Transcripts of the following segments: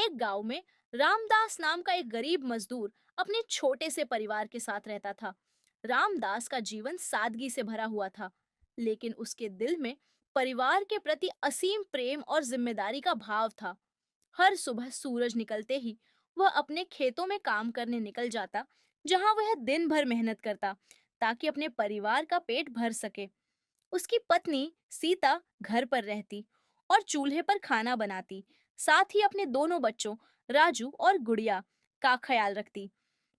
एक गांव में रामदास नाम का एक गरीब मजदूर अपने छोटे से परिवार के साथ रहता था। रामदास का जीवन सादगी से भरा हुआ था, लेकिन उसके दिल में परिवार के प्रति असीम प्रेम और जिम्मेदारी का भाव था। हर सुबह सूरज निकलते ही वह अपने खेतों में काम करने निकल जाता, जहां वह दिन भर मेहनत करता ताकि अपने परिवार का पेट भर सके। उसकी पत्नी सीता घर पर रहती और चूल्हे पर खाना बनाती, साथ ही अपने दोनों बच्चों राजू और गुड़िया का ख्याल रखती।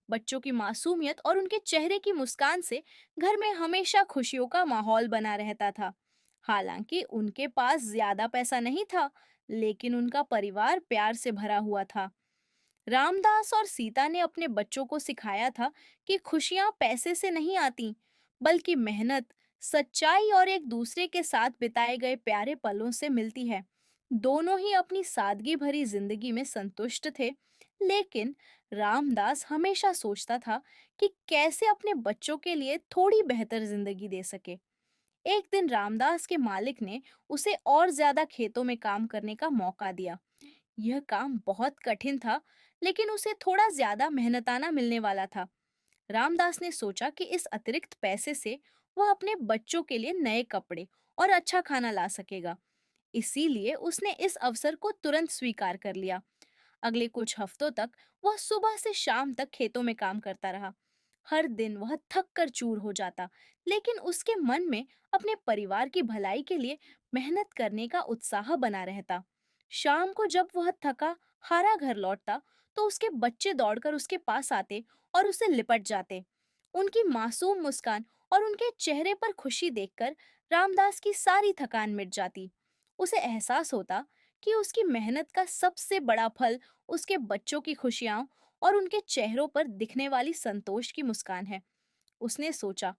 बच्चों की मासूमियत और उनके चेहरे की मुस्कान से घर में हमेशा खुशियों का माहौल बना रहता था। हालांकि उनके पास ज्यादा पैसा नहीं था, लेकिन उनका परिवार प्यार से भरा हुआ था। रामदास और सीता ने अपने बच्चों को सिखाया था कि खुशियां पैसे से नहीं आती, बल्कि मेहनत, सच्चाई और एक दूसरे के साथ बिताए गए प्यारे पलों से मिलती है। दोनों ही अपनी सादगी भरी जिंदगी में संतुष्ट थे, लेकिन रामदास हमेशा सोचता था कि कैसे अपने बच्चों के लिए थोड़ी बेहतर जिंदगी दे सके। एक दिन रामदास के मालिक ने उसे और ज्यादा खेतों में काम करने का मौका दिया। यह काम बहुत कठिन था, लेकिन उसे थोड़ा ज्यादा मेहनताना मिलने वाला था। रामदास ने सोचा कि इस अतिरिक्त पैसे से वह अपने बच्चों के लिए नए कपड़े और अच्छा खाना ला सकेगा। इसीलिए उसने इस अवसर को तुरंत स्वीकार कर लिया। अगले कुछ हफ्तों तक वह सुबह से शाम तक खेतों में काम करता रहा। हर दिन वह थक कर चूर हो जाता, लेकिन उसके मन में अपने परिवार की भलाई के लिए मेहनत करने का उत्साह बना रहता। शाम को जब वह थका हारा घर लौटता, तो उसके बच्चे दौड़कर उसके पास आते और उसे लिपट जाते। उनकी मासूम मुस्कान और उनके चेहरे पर खुशी देखकर रामदास की सारी थकान मिट जाती। उसे एहसास होता कि उसकी मेहनत का सबसे बड़ा फल उसके बच्चों की खुशियां और उनके चेहरों पर दिखने वाली संतोष की मुस्कान है। उसने सोचा,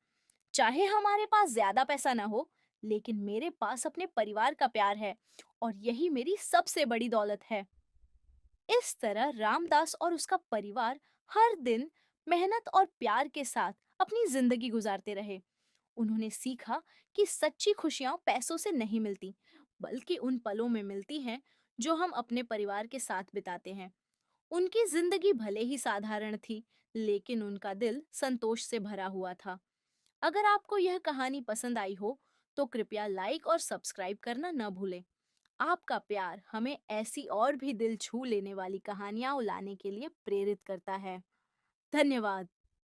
चाहे हमारे पास ज्यादा पैसा ना हो, लेकिन मेरे पास अपने परिवार का प्यार है और यही मेरी सबसे बड़ी दौलत है। इस तरह रामदास और उसका परिवार हर दिन मेहनत और प्यार के साथ अपनी जिंदगी गुजारते रहे। उन्होंने सीखा कि सच्ची खुशियां पैसों से नहीं मिलती, बल्कि उन पलों में मिलती हैं जो हम अपने परिवार के साथ बिताते हैं। उनकी जिंदगी भले ही साधारण थी, लेकिन उनका दिल संतोष से भरा हुआ था। अगर आपको यह कहानी पसंद आई हो, तो कृपया लाइक और सब्सक्राइब करना न भूलें। आपका प्यार हमें ऐसी और भी दिल छू लेने वाली कहानियां लाने के लिए प्रेरित करता है। धन्यवाद।